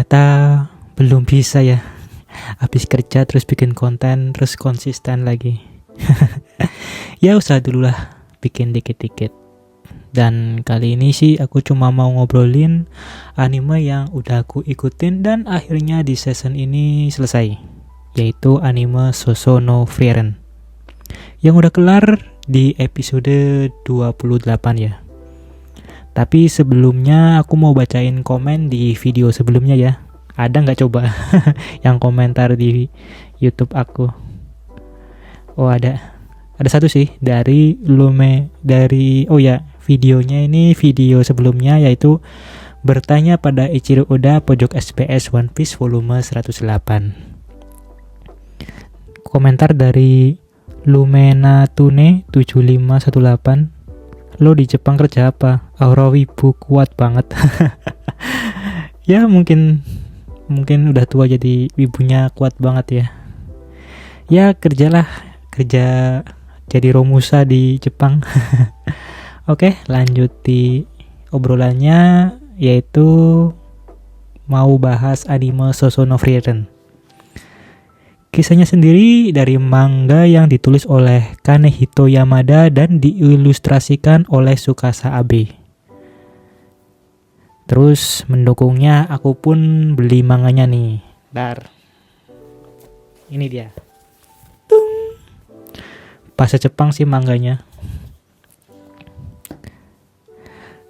Ternyata belum bisa ya. Habis kerja terus bikin konten terus konsisten lagi. Ya usaha dulu lah bikin dikit-dikit. Dan kali ini sih aku cuma mau ngobrolin anime yang udah aku ikutin dan akhirnya di season ini selesai, yaitu anime Sousou no Frieren yang udah kelar di episode 28 ya. Tapi sebelumnya aku mau bacain komen di video sebelumnya ya. Ada nggak coba yang komentar di YouTube aku? Oh ada satu sih dari videonya ini video sebelumnya, yaitu bertanya pada Ichiro Oda pojok SPS One Piece volume 108. Komentar dari Lumenatune 7518. Lo di Jepang kerja apa? Aura wibu kuat banget. Ya mungkin udah tua jadi wibunya kuat banget ya. Ya kerja jadi Romusa di Jepang. Oke, lanjut di obrolannya, yaitu mau bahas anime Sousou no Frieren. Kisahnya sendiri dari manga yang ditulis oleh Kanehito Yamada dan diilustrasikan oleh Tsukasa Abe. Terus mendukungnya aku pun beli manganya nih. Ini dia. Bahasa Jepang sih manganya.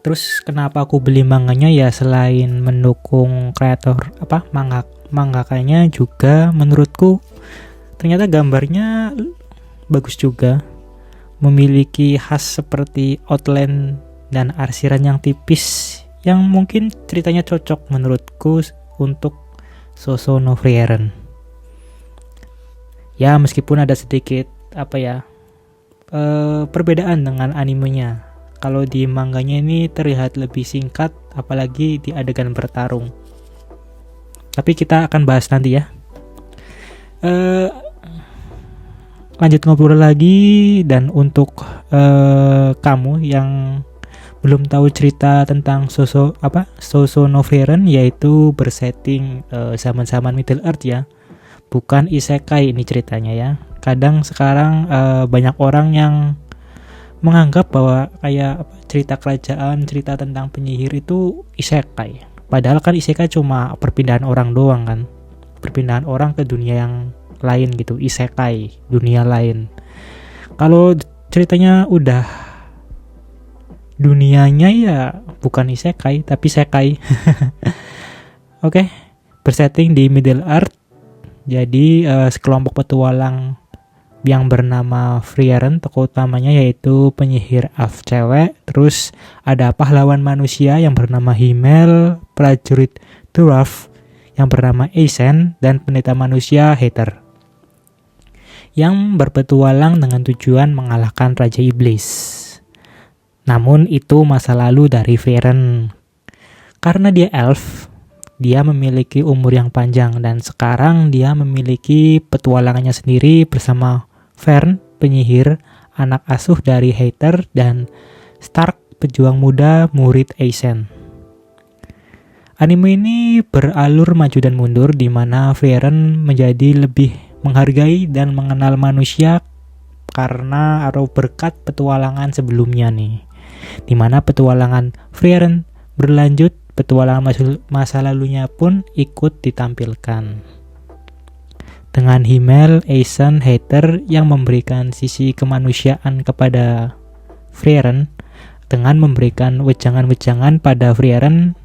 Terus kenapa aku beli manganya ya, selain mendukung kreator mangakanya, juga menurutku ternyata gambarnya bagus juga. Memiliki khas seperti outline dan arsiran yang tipis yang mungkin ceritanya cocok menurutku untuk Sousou no Frieren. Ya meskipun ada sedikit perbedaan dengan animenya. Kalau di manganya ini terlihat lebih singkat, apalagi di adegan bertarung. Tapi kita akan bahas nanti ya. Lanjut ngobrol lagi, dan untuk kamu yang belum tahu cerita tentang Sousou no Frieren, yaitu bersetting zaman-zaman Middle Earth ya. Bukan isekai ini ceritanya ya. Kadang sekarang banyak orang yang menganggap bahwa kayak cerita kerajaan, cerita tentang penyihir itu isekai. Padahal kan isekai cuma perpindahan orang doang kan. Perpindahan orang ke dunia yang lain gitu, isekai, dunia lain. Kalau ceritanya udah dunianya ya bukan isekai tapi sekai. Oke, bersetting di Middle Earth. Jadi sekelompok petualang yang bernama Frieren, tokoh utamanya yaitu penyihir elf cewek. Terus ada pahlawan manusia yang bernama Himmel, prajurit dwarf yang bernama Eisen, dan pendeta manusia Heather, yang berpetualang dengan tujuan mengalahkan Raja Iblis. Namun itu masa lalu dari Frieren. Karena dia elf, dia memiliki umur yang panjang, dan sekarang dia memiliki petualangannya sendiri bersama Vern, penyihir, anak asuh dari Heather, dan Stark, pejuang muda murid Eisen. Anime ini beralur maju dan mundur, di mana Frieren menjadi lebih menghargai dan mengenal manusia karena atau berkat petualangan sebelumnya nih. Di mana petualangan Frieren berlanjut, petualangan masa lalunya pun ikut ditampilkan. Dengan Himmel, Eisen, Heather yang memberikan sisi kemanusiaan kepada Frieren, dengan memberikan wejangan-wejangan pada Frieren,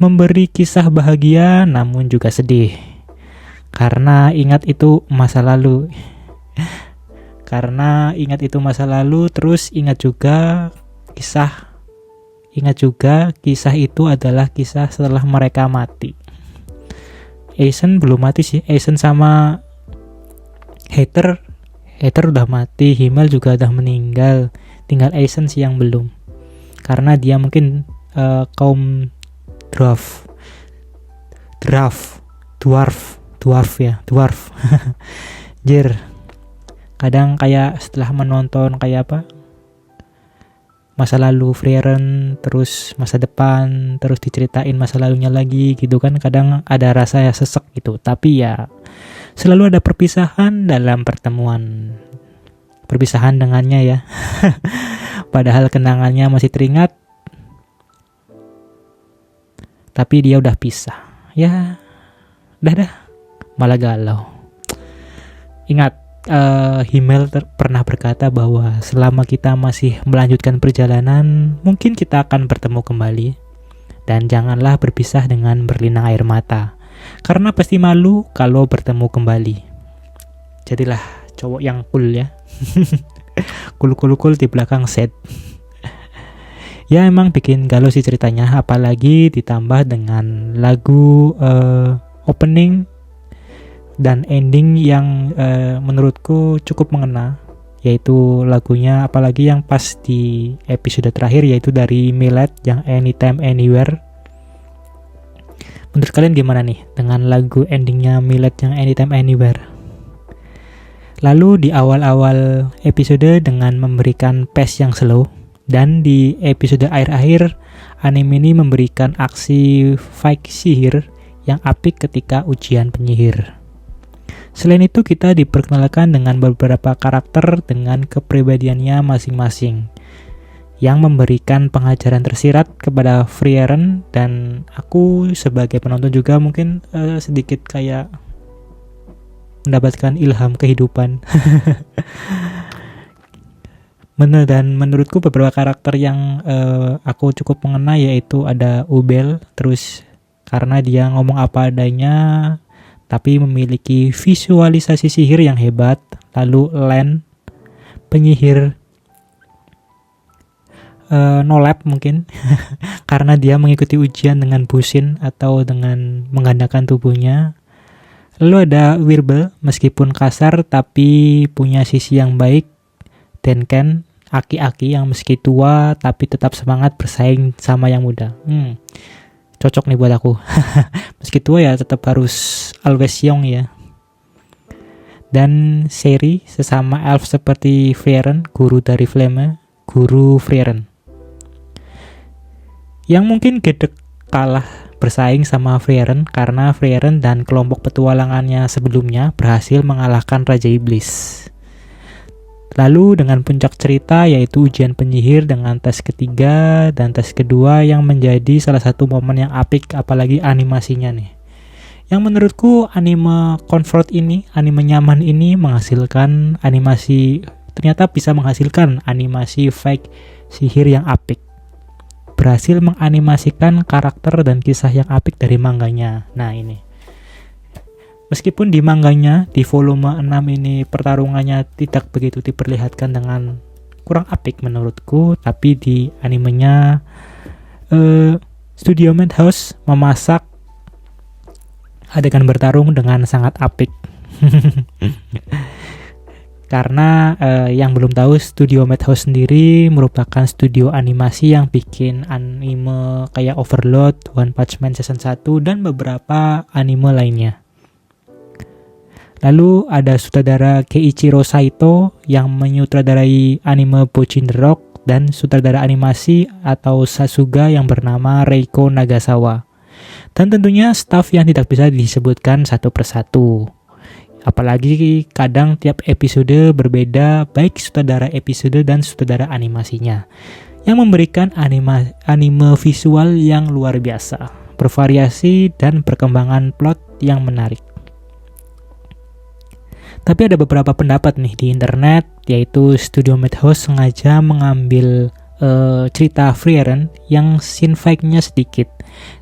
memberi kisah bahagia namun juga sedih. Karena ingat itu masa lalu. Terus ingat juga kisah itu adalah kisah setelah mereka mati. Eisen belum mati sih. Eisen sama Heather udah mati, Himmel juga udah meninggal. Tinggal Eisen sih yang belum. Karena dia mungkin kaum dwarf. Jir. Kadang kayak setelah menonton masa lalu Frieren, terus masa depan, terus diceritain masa lalunya lagi gitu kan, kadang ada rasa ya sesek gitu. Tapi ya selalu ada perpisahan dalam pertemuan. Perpisahan dengannya ya. Padahal kenangannya masih teringat, tapi dia udah pisah. Ya, dah, malah galau. Ingat, Himmel pernah berkata bahwa selama kita masih melanjutkan perjalanan, mungkin kita akan bertemu kembali. Dan janganlah berpisah dengan berlinang air mata, karena pasti malu kalau bertemu kembali. Jadilah cowok yang cool ya. Cool di belakang set. Ya emang bikin galau sih ceritanya, apalagi ditambah dengan lagu opening dan ending yang menurutku cukup mengena, yaitu lagunya apalagi yang pas di episode terakhir, yaitu dari Millet yang Anytime Anywhere. Menurut kalian gimana nih dengan lagu endingnya Millet yang Anytime Anywhere? Lalu di awal-awal episode dengan memberikan pace yang slow, dan di episode akhir-akhir anime ini memberikan aksi fight sihir yang apik ketika ujian penyihir. Selain itu kita diperkenalkan dengan beberapa karakter dengan kepribadiannya masing-masing yang memberikan pengajaran tersirat kepada Frieren, dan aku sebagai penonton juga mungkin sedikit kayak mendapatkan ilham kehidupan. Dan menurutku beberapa karakter yang aku cukup mengena, yaitu ada Ubel, terus karena dia ngomong apa adanya tapi memiliki visualisasi sihir yang hebat. Lalu Len, penyihir nolep mungkin karena dia mengikuti ujian dengan busin atau dengan menggandakan tubuhnya. Lalu ada Wirbel, meskipun kasar tapi punya sisi yang baik. Denken, aki-aki yang meski tua tapi tetap semangat bersaing sama yang muda. Cocok nih buat aku. Meski tua ya tetap harus always young ya. Dan Seri, sesama elf seperti Frieren, guru dari Flame, guru Frieren, yang mungkin gedek kalah bersaing sama Frieren karena Frieren dan kelompok petualangannya sebelumnya berhasil mengalahkan Raja Iblis. Lalu dengan puncak cerita yaitu ujian penyihir dengan tes ketiga dan tes kedua yang menjadi salah satu momen yang apik, apalagi animasinya nih. Yang menurutku anime comfort ini, anime nyaman ini ternyata bisa menghasilkan animasi fake sihir yang apik. Berhasil menganimasikan karakter dan kisah yang apik dari manganya. Nah ini. Meskipun di manganya, di volume 6 ini pertarungannya tidak begitu diperlihatkan dengan kurang apik menurutku, tapi di animenya Studio Madhouse memasak adegan bertarung dengan sangat apik. Karena yang belum tahu, Studio Madhouse sendiri merupakan studio animasi yang bikin anime kayak Overlord, One Punch Man Season 1, dan beberapa anime lainnya. Lalu ada sutradara Keiichiro Saito yang menyutradarai anime Bochin the Rock, dan sutradara animasi atau Sasuga yang bernama Reiko Nagasawa. Dan tentunya staf yang tidak bisa disebutkan satu persatu. Apalagi kadang tiap episode berbeda, baik sutradara episode dan sutradara animasinya, yang memberikan anime visual yang luar biasa, bervariasi dan perkembangan plot yang menarik. Tapi ada beberapa pendapat nih di internet, yaitu Studio Madhouse sengaja mengambil cerita Frieren yang scene fight-nya sedikit,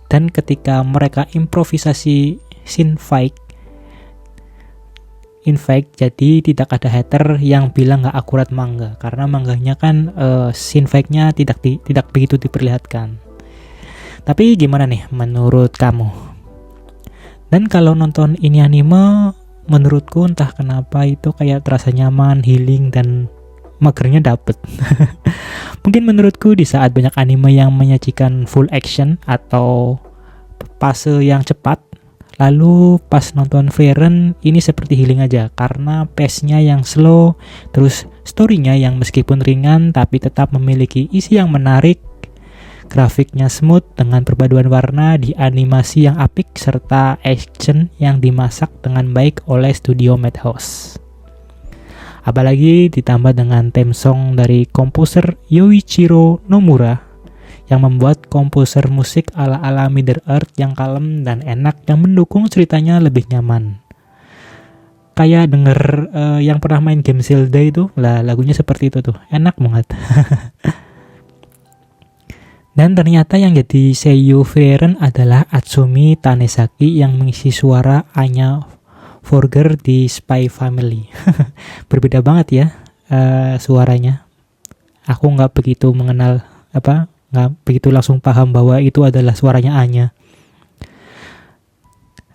dan ketika mereka improvisasi scene fight, in fact, jadi tidak ada hater yang bilang nggak akurat manga, karena manganya kan scene fight-nya tidak begitu diperlihatkan. Tapi gimana nih menurut kamu? Dan kalau nonton ini anime, menurutku entah kenapa itu kayak terasa nyaman, healing, dan magernya dapet. Mungkin menurutku di saat banyak anime yang menyajikan full action atau fase yang cepat, lalu pas nonton Frieren ini seperti healing aja karena pace-nya yang slow, terus story-nya yang meskipun ringan tapi tetap memiliki isi yang menarik, grafiknya smooth dengan perpaduan warna di animasi yang apik serta action yang dimasak dengan baik oleh studio Madhouse. Apalagi ditambah dengan theme song dari komposer Yoichiro Nomura yang membuat komposer musik ala-ala Middle Earth yang kalem dan enak yang mendukung ceritanya lebih nyaman. Kayak denger yang pernah main game Zelda itu, lah lagunya seperti itu tuh, enak banget. Dan ternyata yang jadi seiyuu Frieren adalah Atsumi Tanesaki yang mengisi suara Anya Forger di Spy Family. Berbeda banget ya suaranya. Aku nggak begitu mengenal nggak begitu langsung paham bahwa itu adalah suaranya Anya.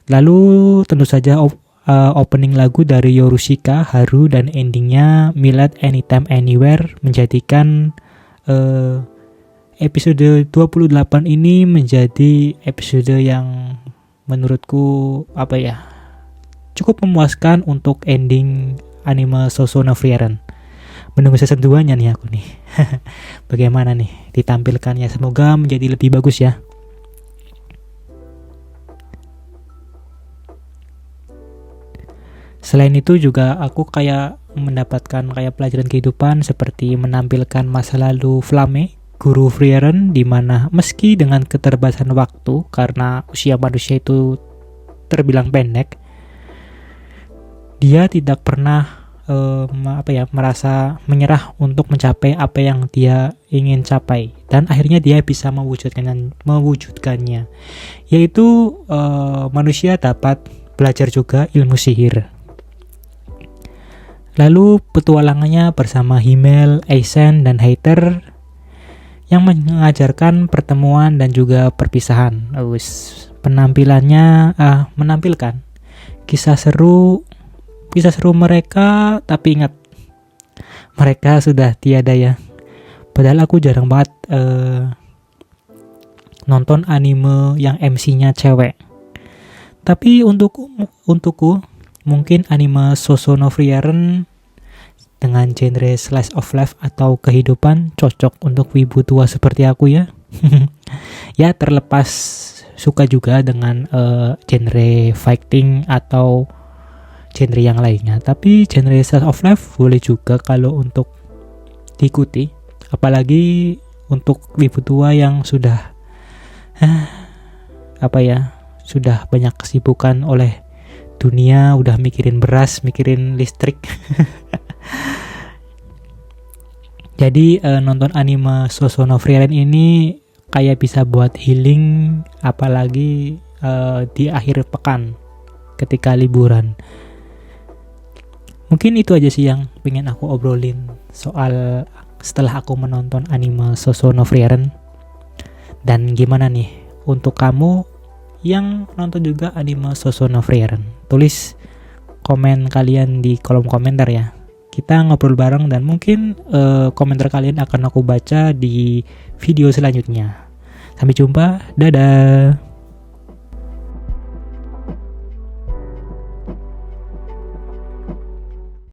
Lalu tentu saja opening lagu dari Yorushika, Haru, dan endingnya Millet Anytime Anywhere menjadikan episode 28 ini menjadi episode yang menurutku cukup memuaskan untuk ending anime Sousou no Frieren. Menunggu season 2-nya nih aku nih. Bagaimana nih ditampilkannya, semoga menjadi lebih bagus ya. Selain itu juga aku kayak mendapatkan kayak pelajaran kehidupan seperti menampilkan masa lalu Flame, guru Frieren, di mana meski dengan keterbatasan waktu karena usia manusia itu terbilang pendek, dia tidak pernah merasa menyerah untuk mencapai apa yang dia ingin capai, dan akhirnya dia bisa mewujudkannya, yaitu manusia dapat belajar juga ilmu sihir. Lalu petualangannya bersama Himmel, Aizen, dan Heather yang mengajarkan pertemuan dan juga perpisahan. Penampilannya menampilkan kisah seru mereka, tapi ingat mereka sudah tiada ya. Padahal aku jarang banget nonton anime yang MC-nya cewek. Tapi untukku mungkin anime Sousou no Frieren dengan genre slice of life atau kehidupan cocok untuk wibu tua seperti aku ya. Ya, terlepas suka juga dengan genre fighting atau genre yang lainnya, tapi genre slice of life boleh juga kalau untuk diikuti, apalagi untuk wibu tua yang sudah sudah banyak kesibukan oleh dunia, udah mikirin beras, mikirin listrik. Jadi nonton anime Sousou no Frieren ini kayak bisa buat healing, apalagi di akhir pekan ketika liburan. Mungkin itu aja sih yang pengen aku obrolin soal setelah aku menonton anime Sousou no Frieren. Dan gimana nih untuk kamu yang nonton juga anime Sousou no Frieren? Tulis komen kalian di kolom komentar ya. Kita ngobrol bareng dan mungkin komentar kalian akan aku baca di video selanjutnya. Sampai jumpa, dadah.